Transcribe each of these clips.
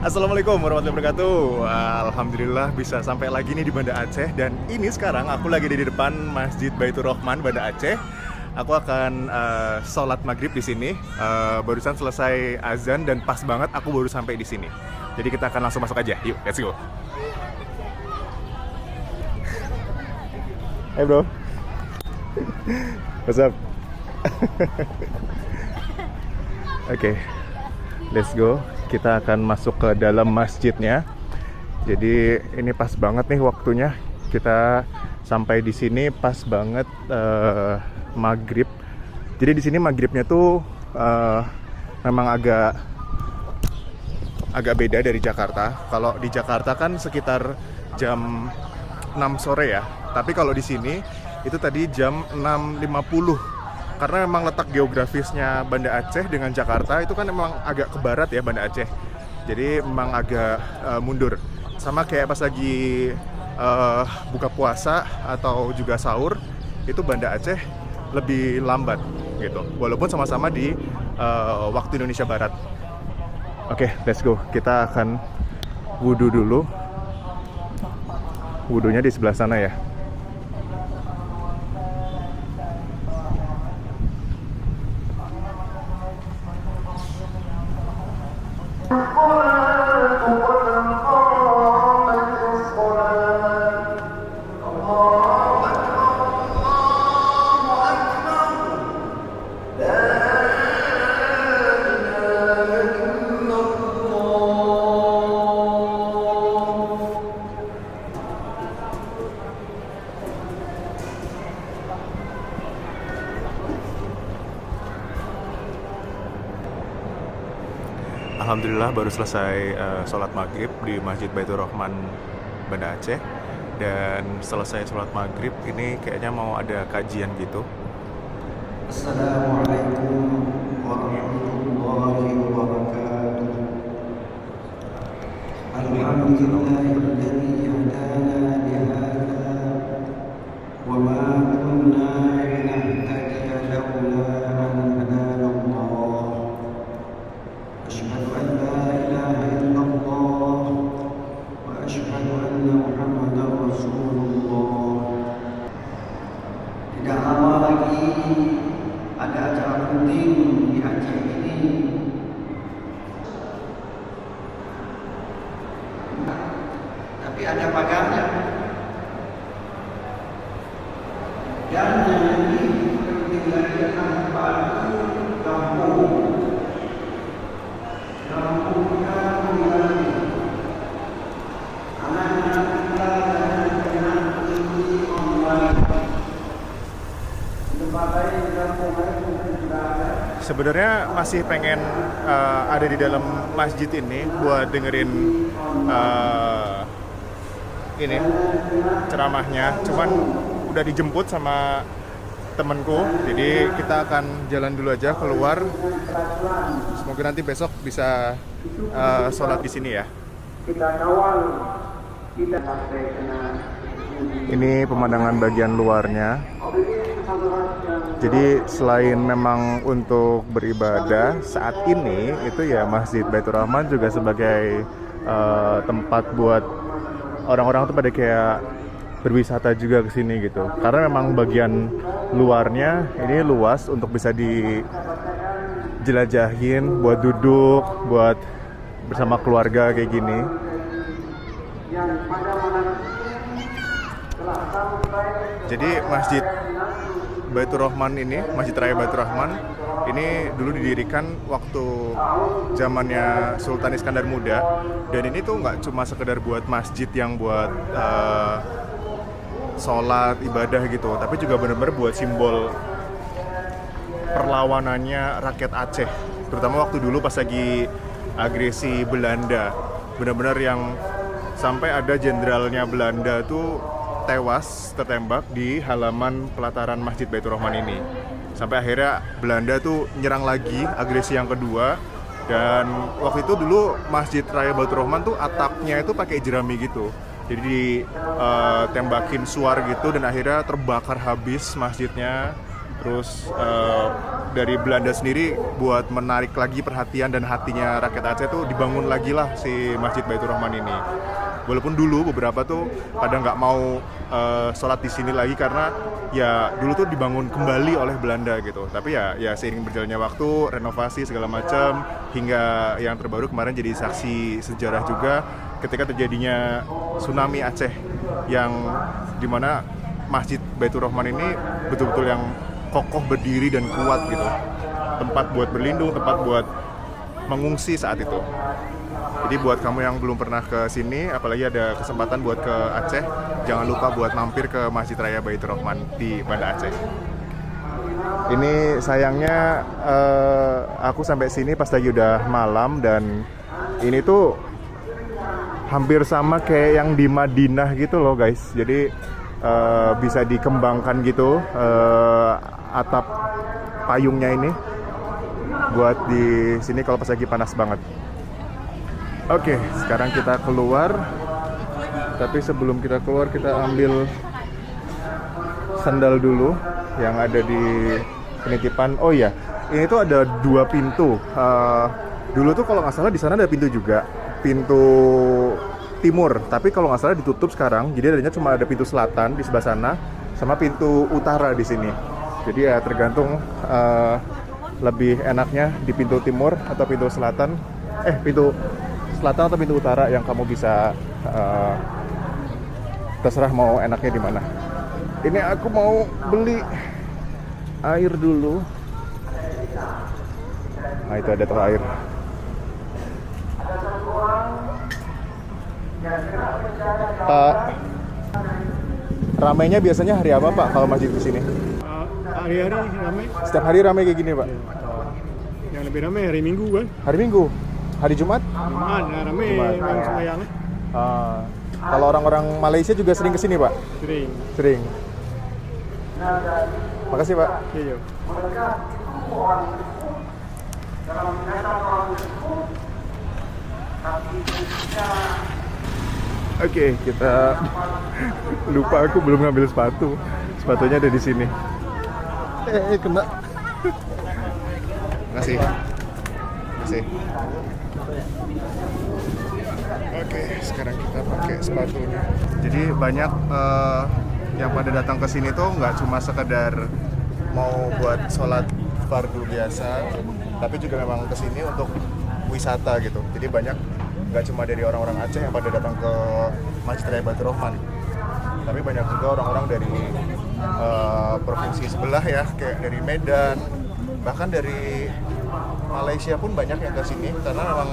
Assalamualaikum warahmatullahi wabarakatuh. Alhamdulillah bisa sampai lagi nih di Banda Aceh. Dan ini sekarang aku lagi di depan Masjid Baitur Rahman Banda Aceh. Aku akan sholat maghrib di sini. Barusan selesai azan dan pas banget aku baru sampai di sini. Jadi kita akan langsung masuk aja. Yuk, let's go. Hey bro, what's up? Oke, let's go. Kita akan masuk ke dalam masjidnya. Jadi ini pas banget nih waktunya. Kita sampai di sini pas banget maghrib. Jadi di sini maghribnya tuh memang agak beda dari Jakarta. Kalau di Jakarta kan sekitar jam 6 sore ya. Tapi kalau di sini itu tadi jam 6.50. Karena memang letak geografisnya Banda Aceh dengan Jakarta itu kan memang agak ke barat ya Banda Aceh. Jadi memang agak mundur. Sama kayak pas lagi buka puasa atau juga sahur, itu Banda Aceh lebih lambat gitu. Walaupun sama-sama di waktu Indonesia Barat. Oke, let's go. Kita akan wudhu dulu. Wudhunya di sebelah sana ya. Alhamdulillah baru selesai sholat maghrib di Masjid Baitur Rahman Banda Aceh. Dan selesai sholat maghrib ini kayaknya mau ada kajian gitu. Assalamualaikum warahmatullahi wabarakatuh. Alhamdulillahilladzi hadana li hadza wa ma kunna linahtadiya laula an hadana Allah. Asyhadu an la ilaha illallah wa asyhadu anna Muhammadar Rasulullah. Tidak lama lagi ada acara penting di Aceh ini. Tapi ada pagarnya. Dan ini tinggalnya tanpa kampung. Kampungnya mengalami anak-anak kita dan anak ini online. Sebenarnya masih pengen ada di dalam masjid ini buat dengerin ini ceramahnya. Cuman udah dijemput sama temenku, jadi kita akan jalan dulu aja keluar. Semoga nanti besok bisa sholat di sini ya. Kita kawal, kita sampai kena. Ini pemandangan bagian luarnya. Jadi selain memang untuk beribadah saat ini itu ya Masjid Baitur Rahman juga sebagai tempat buat orang-orang tuh pada kayak berwisata juga ke sini gitu. Karena memang bagian luarnya ini luas untuk bisa dijelajahin buat duduk, buat bersama keluarga kayak gini. Jadi Masjid Baitur Rahman ini, Masjid Raya Baitur Rahman ini dulu didirikan waktu zamannya Sultan Iskandar Muda. Dan ini tuh nggak cuma sekedar buat masjid yang buat sholat, ibadah gitu, tapi juga benar-benar buat simbol perlawanannya rakyat Aceh. Terutama waktu dulu pas lagi agresi Belanda. Benar-benar yang sampai ada jenderalnya Belanda tuh tewas tertembak di halaman pelataran Masjid Baitur Rahman ini. Sampai akhirnya Belanda tuh nyerang lagi, agresi yang kedua. Dan waktu itu dulu Masjid Raya Baitur Rahman tuh atapnya itu pakai jerami gitu. Jadi ditembakin suar gitu dan akhirnya terbakar habis masjidnya. Terus dari Belanda sendiri buat menarik lagi perhatian dan hatinya rakyat Aceh tuh dibangun lagi lah si Masjid Baitur Rahman ini. Walaupun dulu beberapa tuh pada nggak mau sholat di sini lagi karena ya dulu tuh dibangun kembali oleh Belanda gitu. Tapi ya seiring berjalannya waktu, renovasi segala macam hingga yang terbaru kemarin jadi saksi sejarah juga ketika terjadinya tsunami Aceh yang dimana Masjid Baitur Rahman ini betul-betul yang kokoh berdiri dan kuat gitu. Tempat buat berlindung, tempat buat mengungsi saat itu. Jadi buat kamu yang belum pernah ke sini, apalagi ada kesempatan buat ke Aceh, jangan lupa buat mampir ke Masjid Raya Baitur Rahman di Banda Aceh. Ini sayangnya aku sampai sini pas lagi udah malam dan ini tuh hampir sama kayak yang di Madinah gitu loh guys. Jadi bisa dikembangkan gitu atap payungnya ini buat di sini kalau pas lagi panas banget. Oke, sekarang kita keluar. Tapi sebelum kita keluar kita ambil sandal dulu yang ada di penitipan. Oh iya, ini tuh ada 2 pintu. Dulu tuh kalau nggak salah di sana ada pintu juga, pintu timur. Tapi kalau nggak salah ditutup sekarang. Jadi adanya cuma ada pintu selatan di sebelah sana, sama pintu utara di sini. Jadi ya tergantung lebih enaknya di pintu timur atau pintu selatan. Pintu selatan atau pintu utara yang kamu bisa terserah mau enaknya di mana. Ini aku mau beli air dulu. Nah itu ada tong air. Pak, ramainya biasanya hari apa Pak kalau masjid di sini? Hari-hari ramai. Setiap hari ramai kayak gini Pak? Yang lebih ramai hari Minggu kan? Hari Minggu? Hari Jumat? Jumat, ramai Jumat. yang sembahyang. Kalau orang-orang Malaysia juga sering kesini Pak? Sering. Sering. Makasih Pak. Iya. Oke, kita lupa aku belum ngambil sepatu. Sepatunya ada di sini. Kena. Makasih. Makasih. Oke, sekarang kita pakai sepatunya. Jadi banyak yang pada datang ke sini tuh nggak cuma sekedar mau buat sholat fardu biasa, tapi juga memang ke sini untuk wisata gitu. Jadi banyak nggak cuma dari orang-orang Aceh yang pada datang ke Masjid Raya Baitur Rahman, tapi banyak juga orang-orang dari provinsi sebelah ya, kayak dari Medan, bahkan dari Malaysia pun banyak yang ke sini karena memang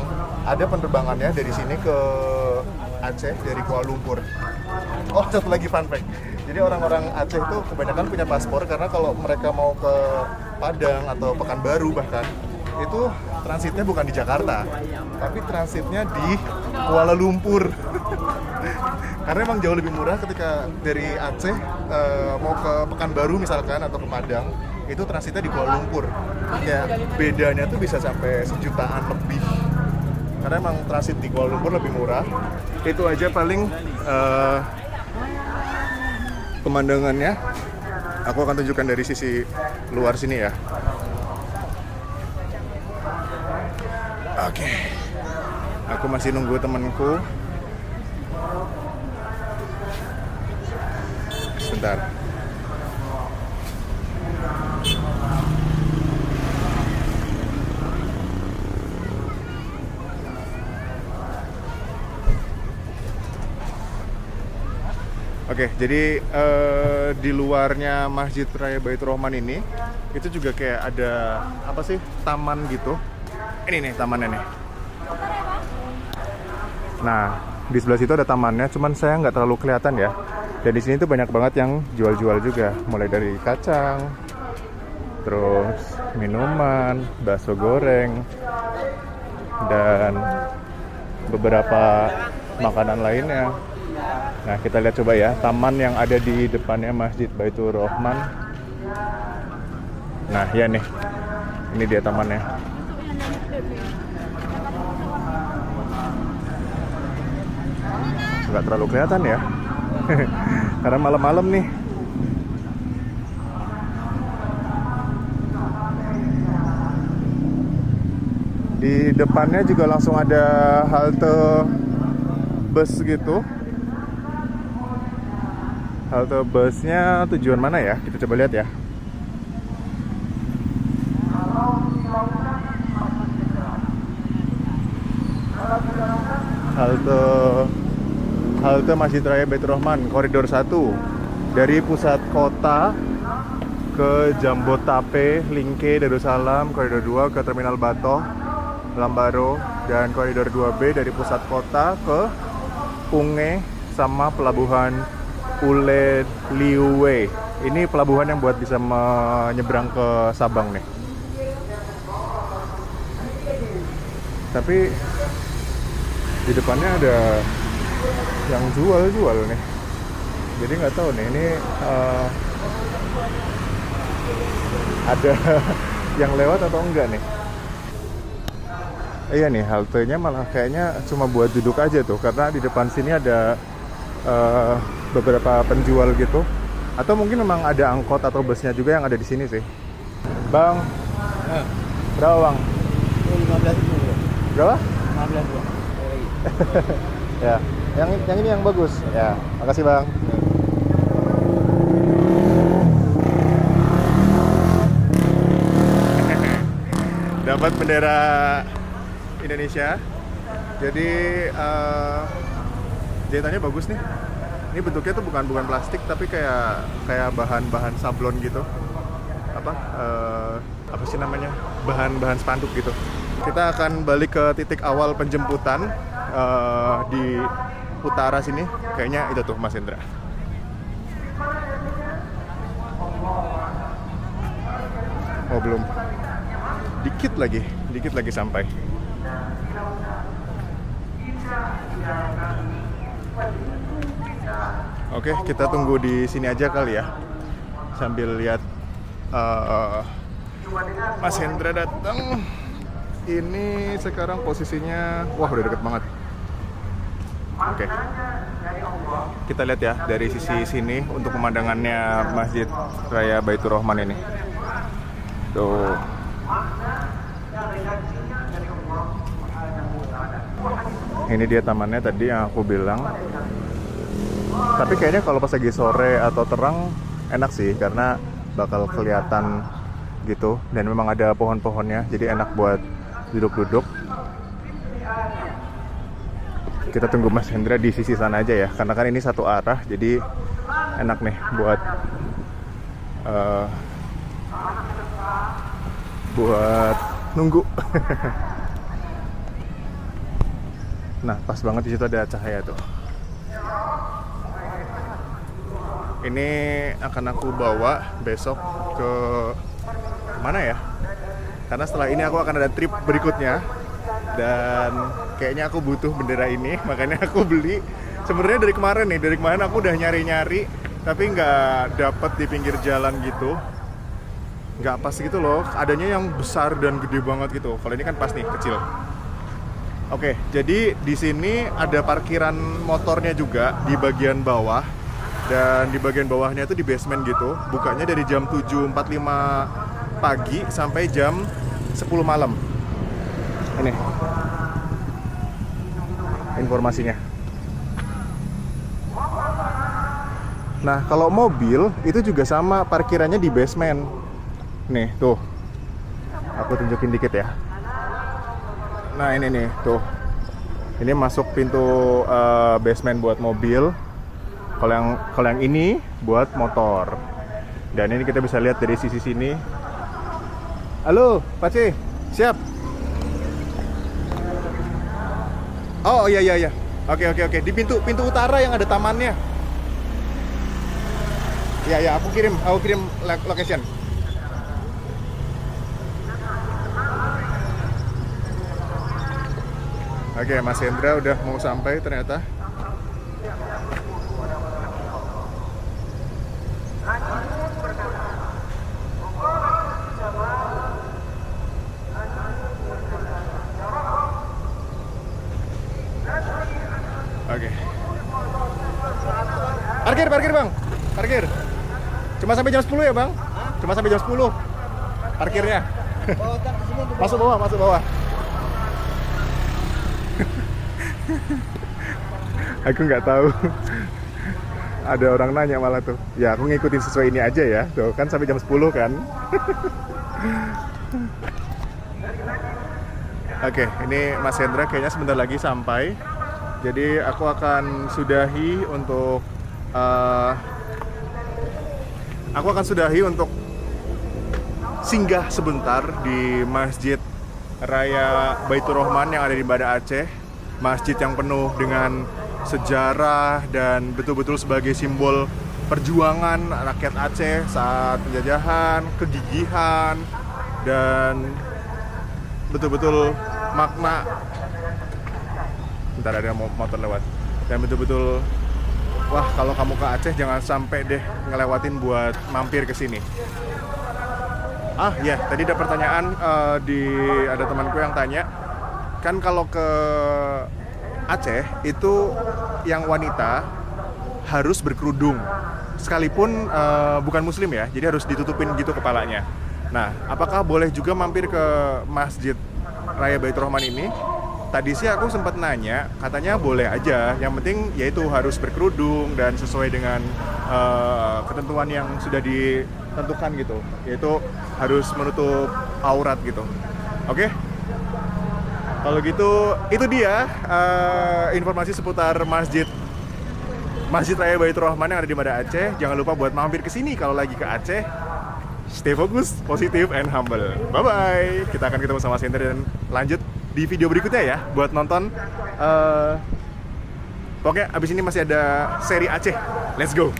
ada penerbangannya dari sini ke Aceh dari Kuala Lumpur. Oh, satu lagi fun fact. Jadi orang-orang Aceh itu kebanyakan punya paspor karena kalau mereka mau ke Padang atau Pekanbaru bahkan itu transitnya bukan di Jakarta, tapi transitnya di Kuala Lumpur. Karena emang jauh lebih murah ketika dari Aceh mau ke Pekanbaru misalkan atau ke Padang, itu transitnya di Kuala Lumpur. Kayak bedanya tuh bisa sampai 1 jutaan lebih. Karena emang transit di Kuala Lumpur lebih murah. Itu aja paling pemandangannya. Aku akan tunjukkan dari sisi luar sini ya. Oke. Aku masih nunggu temanku. Sebentar. Oke, jadi di luarnya Masjid Raya Baitur Rahman ini itu juga kayak ada apa sih, taman gitu. Ini nih tamannya nih. Nah, di sebelah situ ada tamannya, cuman saya nggak terlalu kelihatan ya. Dan di sini tuh banyak banget yang jual-jual juga, mulai dari kacang, terus minuman, bakso goreng, dan beberapa makanan lainnya. Nah, kita lihat coba ya, taman yang ada di depannya Masjid Baitur Rahman. Nah, ya nih. Ini dia tamannya. Nggak terlalu kelihatan ya. Karena malam-malam nih. Di depannya juga langsung ada halte bus gitu. Halte busnya tujuan mana ya? Kita coba lihat ya. Halte Masjid Raya Baitur Rahman, koridor 1. Dari pusat kota ke Jambotape, Lingke, Darussalam, koridor 2 ke Terminal Batoh, Lambaro, dan koridor 2B dari pusat kota ke Punge sama pelabuhan Ule Liuwe. Ini pelabuhan yang buat bisa menyeberang ke Sabang nih. Tapi di depannya ada yang jual nih. Jadi nggak tahu nih ini ada yang lewat atau enggak nih. Iya nih, haltenya malah kayaknya cuma buat duduk aja tuh, karena di depan sini ada beberapa penjual gitu. Atau mungkin memang ada angkot atau busnya juga yang ada di sini sih. Bang, berapa bang? 15 dulu. Berapa? 15 dulu. Ya, yang ini yang bagus. Ya, makasih bang. Dapat bendera Indonesia. Jadi jahitannya bagus nih. Ini bentuknya tuh bukan plastik tapi kayak bahan sablon gitu. Apa sih namanya? Bahan spanduk gitu. Kita akan balik ke titik awal penjemputan di utara sini. Kayaknya itu tuh Mas Hendra. Oh belum. Dikit lagi sampai. Oke, kita tunggu di sini aja kali ya, sambil lihat Mas Hendra datang. Ini sekarang posisinya, wah udah deket banget. Oke, kita lihat ya dari sisi sini untuk pemandangannya Masjid Raya Baitur Rahman ini. Tuh. Ini dia tamannya tadi yang aku bilang. Tapi kayaknya kalau pas lagi sore atau terang enak sih, karena bakal kelihatan gitu, dan memang ada pohon-pohonnya, jadi enak buat duduk-duduk. Kita tunggu Mas Hendra di sisi sana aja ya, karena kan ini satu arah, jadi enak nih buat nunggu. Nah, pas banget di situ ada cahaya tuh. Ini akan aku bawa besok ke mana ya? Karena setelah ini aku akan ada trip berikutnya, dan kayaknya aku butuh bendera ini, makanya aku beli. Sebenarnya dari kemarin aku udah nyari-nyari, tapi nggak dapet di pinggir jalan gitu. Nggak pas gitu loh, adanya yang besar dan gede banget gitu. Kalau ini kan pas nih, kecil. Oke, jadi di sini ada parkiran motornya juga di bagian bawah. Dan di bagian bawahnya itu di basement gitu. Bukanya dari jam 7.45 pagi sampai jam 10 malam. Ini informasinya. Nah, kalau mobil itu juga sama, parkirannya di basement. Nih, tuh. Aku tunjukin dikit ya. Nah, ini nih, tuh. Ini masuk pintu basement buat mobil. Kalau yang ini buat motor. Dan ini kita bisa lihat dari sisi sini. Halo, Pak C, siap? Oh iya. Oke. Di pintu utara yang ada tamannya. Iya, aku kirim location. Oke, Mas Hendra udah mau sampai ternyata. Oke. Parkir bang. Parkir. Cuma sampai jam 10 ya bang? Cuma sampai jam 10 parkirnya. Masuk bawah. Aku nggak tahu. Ada orang nanya malah tuh. Ya aku ngikutin sesuai ini aja ya. Tuh kan sampai jam 10 kan. Oke, ini Mas Hendra kayaknya sebentar lagi sampai. Jadi aku akan sudahi untuk singgah sebentar di Masjid Raya Baitur Rahman yang ada di Banda Aceh. Masjid yang penuh dengan sejarah dan betul-betul sebagai simbol perjuangan rakyat Aceh saat penjajahan, kegigihan, dan betul-betul makna. Bentar, ada motor lewat. Dan betul-betul, wah, kalau kamu ke Aceh jangan sampai deh ngelewatin buat mampir ke sini. Ah ya, tadi ada pertanyaan ada temanku yang tanya, kan kalau ke Aceh itu yang wanita harus berkerudung, sekalipun bukan muslim ya, jadi harus ditutupin gitu kepalanya. Nah, apakah boleh juga mampir ke Masjid Raya Baitur Rahman ini? Tadi sih aku sempat nanya, katanya boleh aja, yang penting yaitu harus berkerudung dan sesuai dengan ketentuan yang sudah ditentukan gitu, yaitu harus menutup aurat gitu. Oke? Kalau gitu, itu dia informasi seputar Masjid Raya Baitur Rahman yang ada di Banda Aceh. Jangan lupa buat mampir ke sini kalau lagi ke Aceh. Stay focus, positive, and humble. Bye-bye. Kita akan ketemu sama Center dan lanjut di video berikutnya ya. Buat nonton. Pokoknya abis ini masih ada seri Aceh. Let's go.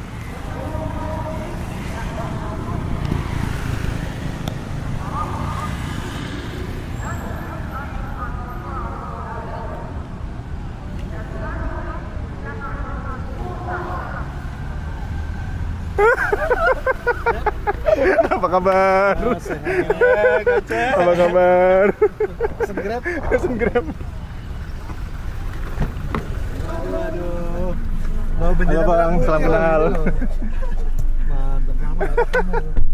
Apa kabar? Sehat, Aceh. Apa kabar? Pesen Grab. Pesen Grab. Aduh. Bawa bendera Halo Bang, merah salam putih. kenal. Mantap, ramai ya.